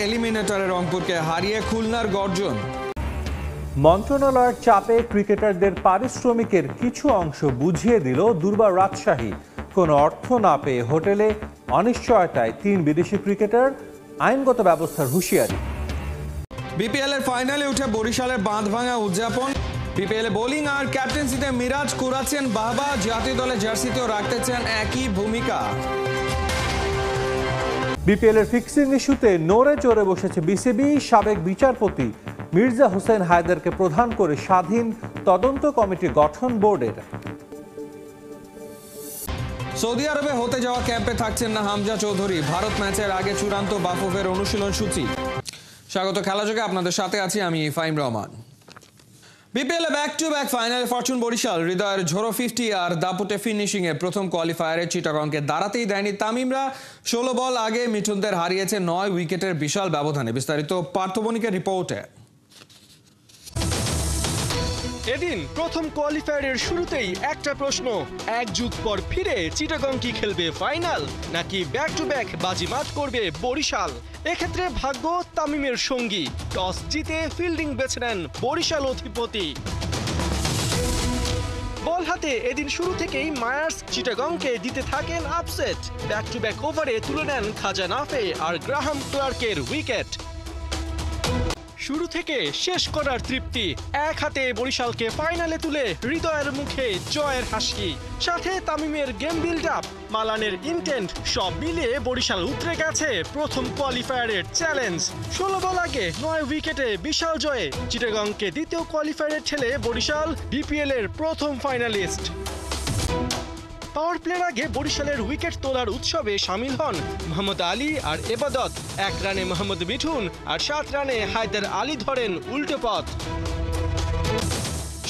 এলিমিনেটরে রংপুরকে হারিয়ে খুলনার গর্জন। মন্ত্রণালয়ের চাপে ক্রিকেটারদের পারিশ্রমিকের কিছু অংশ বুঝিয়ে দিল দুর্বার রাজশাহী। কোনো অর্থ না পেয়ে হোটেলে অনিশ্চয়তায় 3 বিদেশি ক্রিকেটার, আইনগত ব্যবস্থার হুঁশিয়ারি। বিপিএল এর ফাইনালে উঠে বরিশালের বাঁধভাঙা উদযাপন। বিপিএল এ বোলিং আর ক্যাপ্টেন্সিতে মিরাজ কুড়াচ্ছেন বাহবা, জাতীয় দলের জার্সিতেও রাখতে চান একই ভূমিকা। বিপিএল এর ফিক্সিং ইস্যুতে নড়ে চড়ে বসেছে বিসিবি। সাবেক বিচারপতি মির্জা হোসেন হায়দারকে প্রধান করে স্বাধীন তদন্ত কমিটি গঠন বোর্ডের। সৌদি আরবে হতে যাওয়া ক্যাম্পে থাকছেন না হামজা চৌধুরী। ভারত ম্যাচের আগে চূড়ান্ত বাফুফের অনুশীলন সূচি। স্বাগত খেলাযোগে, আপনাদের সাথে আছি আমি Faim Rahman. BPL A back to back ফাইনালে ফরচুন বরিশাল। হৃদয়ের ঝোড়ো 50 আর দাপুটে ফিনিশিং এ প্রথম কোয়ালিফায়ারে চিটাগংকে দাঁড়াতেই দেয়নি তামিমরা। 16 বল আগে মিঠুনদের হারিয়েছে 9 উইকেটের বিশাল ব্যবধানে। বিস্তারিত পার্থ বণিকের রিপোর্টে। এদিন প্রথম কোয়ালিফায়ারের শুরুতেই একটা প্রশ্ন, এক যুগ পর ফিরে চিটাগং কি খেলবে ফাইনাল, নাকি ব্যাক টু ব্যাক বাজিমাত করবে বরিশাল? এক্ষেত্রে ভাগ্য তামিমের সঙ্গী। টস জিতে ফিল্ডিং বেছে নেন বরিশাল অধিপতি। বল হাতে এদিন শুরু থেকেই মায়ার্স চিটাগংকে দিতে থাকেন আপসেট। ব্যাক টু ব্যাক ওভারে তুলে নেন খাজা নাফে আর গ্রাহাম ক্লার্কের উইকেট। শুরু থেকে শেষ করার তৃপ্তি, এক হাতে বরিশালকে ফাইনালে তুলে হৃদয়ের মুখে জয়ের হাসি। সাথে তামিমের গেম বিল্ড আপ, মালানের ইনটেন্ট, সব মিলিয়ে বরিশাল উতরে গেছে প্রথম কোয়ালিফায়ারের চ্যালেঞ্জ। 16 বল আগে 9 উইকেটে বিশাল জয়ে চিটাগংকে দ্বিতীয় কোয়ালিফায়ারে ঠেলে বরিশাল বিপিএল এর প্রথম ফাইনালিস্ট। পাওয়ার প্লের আগে বরিশালের উইকেট তোলার উৎসবে সামিল হন মোহাম্মদ আলী আর এবাদত। 1 রানে মোহাম্মদ মিঠুন আর 7 রানে হায়দার আলী ধরেন উল্টো পথ।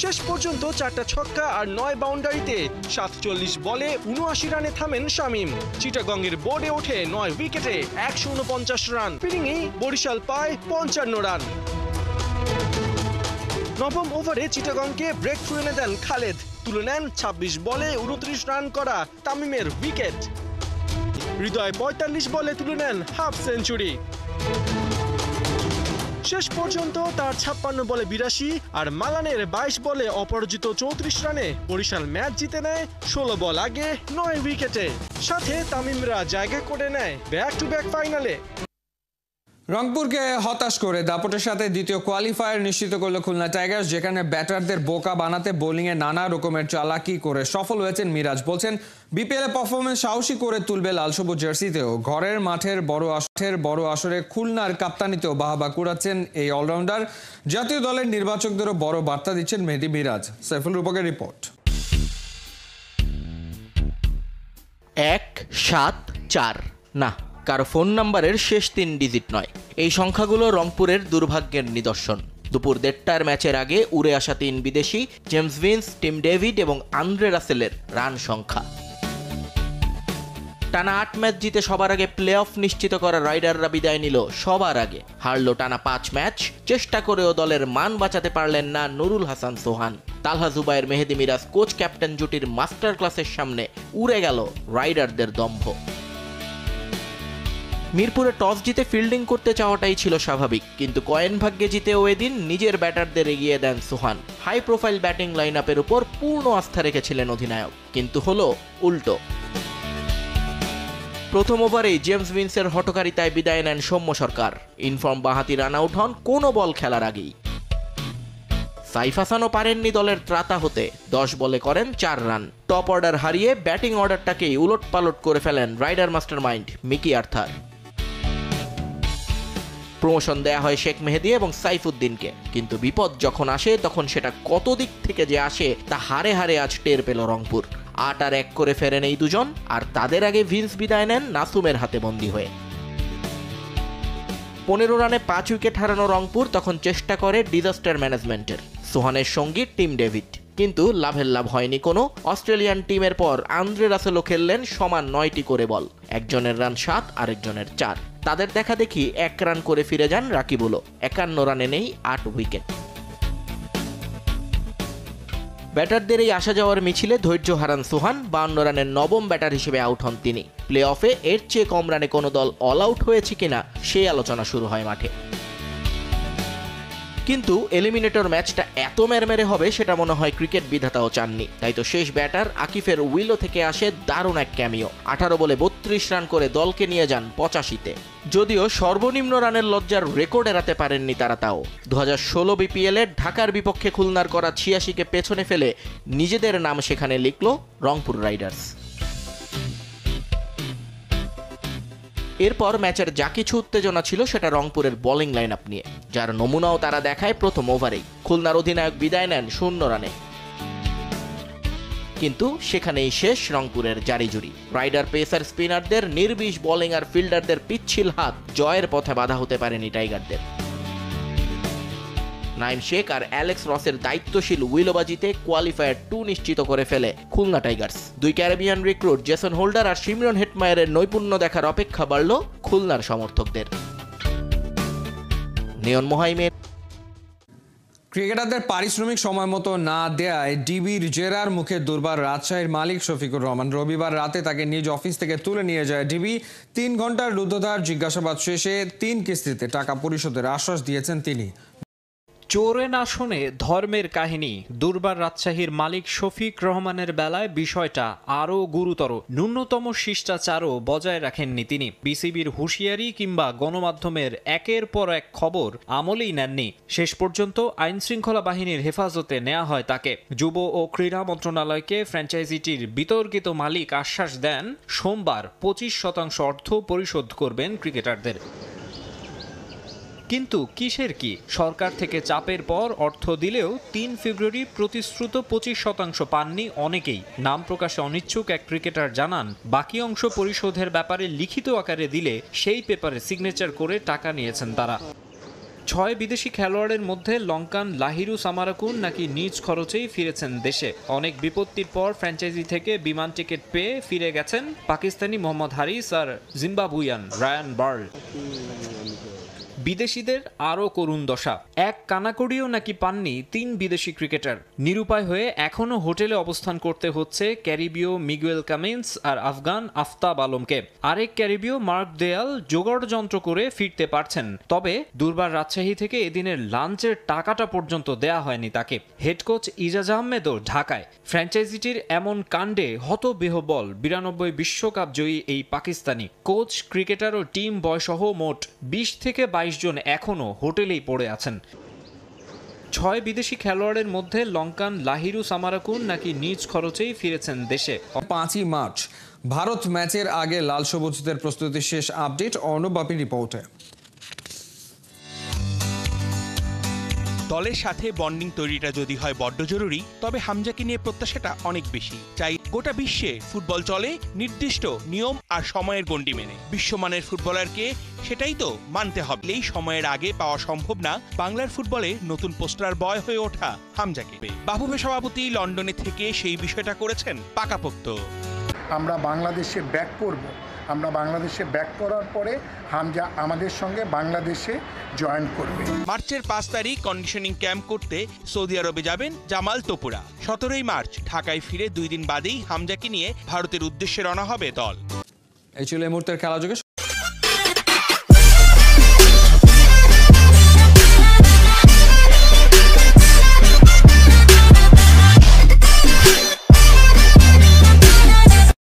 শেষ পর্যন্ত 4টা ছক্কা আর 9 বাউন্ডারিতে 47 বলে 79 রানে থামেন শামীম। চিটাগংয়ের বোর্ডে ওঠে 9 উইকেটে 149 রান। ফিরিংয়েই বরিশাল পায় 55 রান। নবম ওভারে চিটাগংকে ব্রেক থ্রু এনে দেন খালেদ। তুলে নেন 26 বলে 29 রান করা তামিমের উইকেট। হৃদয় 45 বলে তুলে নেন হাফ সেঞ্চুরি। শেষ পর্যন্ত তার 56 বলে 82 আর মালানের 22 বলে অপরাজিত 34 রানে বরিশাল ম্যাচ জিতে নেয় 16 বল আগে 9 উইকেটে। সাথে তামিমরা জায়গা করে নেয় ব্যাক টু ব্যাক ফাইনালে। রংপুরকে হতাশ করে দাপটের সাথে দ্বিতীয় কোয়ালিফায়ার নিশ্চিত করল খুলনা টাইগার্স, যেখানে ব্যাটারদের বোকা বানাতে বোলিংয়ে নানা রকমের চালাকি করে সফল হয়েছেন মিরাজ। বলছেন বিপিএল এ পারফরমেন্স সাহসী করে তুলবে লাল সবুজ জার্সিতেও। ঘরের মাঠের বড় আসরে খুলনার কাপ্তানিতেও বাহাবা কুড়াচ্ছেন এই অলরাউন্ডার। জাতীয় দলের নির্বাচকদেরও বড় বার্তা দিচ্ছেন মেহেদী মিরাজ। সাইফুল রূপকের রিপোর্ট। 174 না, কারো ফোন নাম্বারের শেষ 3 ডিজিট নয়। এই সংখ্যাগুলো রংপুরের দুর্ভাগ্যের নিদর্শন। দুপুর 1:30টার ম্যাচের আগে উড়ে আসা 3 বিদেশি, জেমস ভিন্স, টিম ডেভিড এবং আন্দ্রে রাসেলের রান সংখ্যা। টানা 8 ম্যাচ জিতে সবার আগে প্লে অফ নিশ্চিত করা রাইডাররা বিদায় নিল সবার আগে। হারলো টানা 5 ম্যাচ। চেষ্টা করেও দলের মান বাঁচাতে পারলেন না নুরুল হাসান সোহান। তালহা জুবায়ের, মেহেদী মিরাজ কোচ ক্যাপ্টেন জুটির মাস্টার ক্লাসের সামনে উড়ে গেল রাইডারদের দম্ভ। মিরপুরে টস জিতে ফিল্ডিং করতে চাওয়াটাই ছিল স্বাভাবিক, কিন্তু কয়েন ভাগ্যে জিতেও এদিন নিজের ব্যাটারদের এগিয়ে দেন সোহান। হাই প্রোফাইল ব্যাটিং লাইন আপের উপর পূর্ণ আস্থা রেখেছিলেন অধিনায়ক, কিন্তু হলো উল্টো। প্রথম ওভারেই জেমস ভিন্সের হঠকারিতায় বিদায় নেন সৌম্য সরকার। ইনফর্ম বাঁহাতি রান আউট হন কোনো বল খেলার আগেই। সাইফ হাসানও পারেননি দলের ত্রাতা হতে। 10 বলে করেন 4 রান। টপ অর্ডার হারিয়ে ব্যাটিং অর্ডারটাকেই উলটপালট করে ফেলেন rider mastermind Mickey Arthur. Promotion দেয়া হয় শেখ মেহেদী এবং সাইফুদ্দিনকে, কিন্তু বিপদ যখন আসে তখন সেটা কত দিক থেকে যে আসে তা হারে হারে আজ টের পেল রংপুর। 8 আর 1 করে ফেরেন এই দুজন, আর তাদের আগে ভিন্স বিদায় নেন নাসুমের হাতে বন্দী হয়ে। 15 রানে 5 উইকেট হারানো রংপুর তখন চেষ্টা করে ডিজাস্টার ম্যানেজমেন্টের। সোহানের সঙ্গী টিম ডেভিড, কিন্তু লাভের লাভ হয়নি কোনো। অস্ট্রেলিয়ান টিমের পর আন্দ্রে রাসেলও খেললেন সমান 9টি করে বল। একজনের রান 7, আরেকজনের 4। তাদের দেখা দেখি 1 রান করে ফিরে যান রাকিবুলও। 51 রানে নেই 8 উইকেট। ব্যাটারদের এই আসা যাওয়ার মিছিলে ধৈর্য হারান সোহান। 52 রানের নবম ব্যাটার হিসেবে আউট হন তিনি। প্লে অফে এর চেয়ে কম রানে কোনো দল অল আউট হয়েছে কিনা সেই আলোচনা শুরু হয় মাঠে। কিন্তু এলিমিনেটর ম্যাচটা এত মেরমেরে হবে সেটা মনে হয় ক্রিকেট বিধাতাও চাননি। তাই তো শেষ ব্যাটার আকিফের উইলো থেকে আসে দারুণ এক ক্যামিও। 18 বলে 32 রান করে দলকে নিয়ে যান 85-তে। যদিও সর্বনিম্ন রানের লজ্জার রেকর্ড এড়াতে পারেননি তারা। তাও 2016 বিপিএলে ঢাকার বিপক্ষে খুলনার করা 86কে পেছনে ফেলে নিজেদের নাম সেখানে লিখল রংপুর রাইডার্স। এরপর ম্যাচের যা কিছু উত্তেজনা ছিল সেটা রংপুরের বোলিং লাইন আপ নিয়ে, যার নমুনাও তারা দেখায় প্রথম ওভারেই। খুলনার অধিনায়ক বিদায় নেন 0 রানে। কিন্তু সেখানেই শেষ রংপুরের জারিজুরি। রাইডার পেসার স্পিনারদের নির্বিষ বোলিং আর ফিল্ডারদের পিচ্ছিল হাত জয়ের পথে বাধা হতে পারেনি টাইগারদের। নাইম শেখ আর অ্যালেক্স রসের দায়িত্বশীল উইলোবাজিতে কোয়ালিফায়ার 2 নিশ্চিত করে ফেলে Khulna Tigers. 2 Caribbean recruit Jason Holder আর শিমরন হেটমায়ারের নৈপুণ্য দেখার অপেক্ষা বাড়ল খুলনার সমর্থকদের। নিয়ন মোহাইমের ক্রিকেটারদের পারিশ্রমিক সময় মতো না দেয়ায় ডিবির জেরার মুখে দুর্বার রাজশাহীর মালিক শফিকুর রহমান। রবিবার রাতে তাকে নিজ অফিস থেকে তুলে নিয়ে যায় ডিবি। 3 ঘন্টার রুদ্ধদ্বার জিজ্ঞাসাবাদ শেষে 3 কিস্তিতে টাকা পরিশোধের আশ্বাস দিয়েছেন তিনি। চোরে না শোনে ধর্মের কাহিনী। দুর্বার রাজশাহীর মালিক শফিক রহমানের বেলায় বিষয়টা আরও গুরুতর। ন্যূনতম শিষ্টাচারও বজায় রাখেননি তিনি। বিসিবির হুঁশিয়ারি কিংবা গণমাধ্যমের একের পর এক খবর আমলেই নেননি। শেষ পর্যন্ত আইন শৃঙ্খলা বাহিনীর হেফাজতে নেওয়া হয় তাকে। যুব ও ক্রীড়া মন্ত্রণালয়কে ফ্র্যাঞ্চাইজিটির বিতর্কিত মালিক আশ্বাস দেন সোমবার 25% অর্থ পরিশোধ করবেন ক্রিকেটারদের। কিন্তু কিসের কি? সরকার থেকে চাপের পর অর্থ দিলেও 3 ফেব্রুয়ারি প্রতিশ্রুত 25% পাননি অনেকেই। নাম প্রকাশে অনিচ্ছুক এক ক্রিকেটার জানান, বাকি অংশ পরিশোধের ব্যাপারে লিখিত আকারে দিলে সেই পেপারে সিগনেচার করে টাকা নিয়েছেন তারা। 6 বিদেশি খেলোয়াড়ের মধ্যে লঙ্কান লাহিরু সামারাকুন নাকি নিজ খরচেই ফিরেছেন দেশে। অনেক বিপত্তির পর ফ্র্যাঞ্চাইজি থেকে বিমান টিকিট পেয়ে ফিরে গেছেন পাকিস্তানি মোহাম্মদ হারিস আর জিম্বাবুইয়ান রায়ান বার্ল। বিদেশিদের আরও করুণ দশা। এক কানাকড়িও নাকি পাননি 3 বিদেশি ক্রিকেটার। নিরুপায় হয়ে এখনও হোটেলে অবস্থান করতে হচ্ছে ক্যারিবীয় মিগুয়েল কামিন্স আর আফগান আফতাব আলমকে। আরেক ক্যারিবীয় মার্ক দেয়াল জোগাড় যন্ত্র করে ফিরতে পারছেন, তবে দুর্বার রাজশাহী থেকে এদিনের লাঞ্চের টাকাটা পর্যন্ত দেয়া হয়নি তাকে। হেড কোচ ইজাজ আহমেদও ঢাকায়। ফ্র্যাঞ্চাইজিটির এমন কাণ্ডে হতবিহ্বল 92 বিশ্বকাপ জয়ী এই পাকিস্তানি কোচ, ক্রিকেটার ও টিম বয়সহ মোট 20 থেকে 22 জন এখনও হোটেলেই পড়ে আছেন। 6 বিদেশি খেলোয়াড়ের মধ্যে লঙ্কান লাহিরু সামারাকুন নাকি নিজ খরচেই ফিরেছেন দেশে। 5ই মার্চ ভারত ম্যাচের আগে লাল সবুজদের প্রস্তুতি শেষ। আপডেট অর্ণব বাপির রিপোর্টে। দলের সাথে বন্ডিং তৈরিটা যদি হয় বড্ড জরুরি, তবে হামজাকে নিয়ে প্রত্যাশাটা অনেক বেশি। চাই গোটা বিশ্বে ফুটবল চলে নির্দিষ্ট নিয়ম আর সময়ের গণ্ডি মেনে। বিশ্বমানের ফুটবলারকে সেটাই তো মানতে হবে। এই সময়ের আগে পাওয়া সম্ভব না বাংলার ফুটবলে নতুন পোস্টার বয় হয়ে ওঠা হামজাকে। বাফুফে সভাপতি লন্ডনে থেকে সেই বিষয়টা করেছেন পাকাপোক্ত। আমরা বাংলাদেশে ব্যাক করব। আমরা বাংলাদেশে ব্যাক করার পরে হামজা আমাদের সঙ্গে বাংলাদেশে জয়েন করবে। মার্চের 5 তারিখ কন্ডিশনিং ক্যাম্প করতে সৌদি আরবে যাবেন জামাল তোপুরা। 17ই মার্চ ঢাকায় ফিরে 2 দিন বাদেই হামজাকে নিয়ে ভারতের উদ্দেশ্যে রওনা হবে দল। এই ছিল এই মুহূর্তের খেলা যোগে।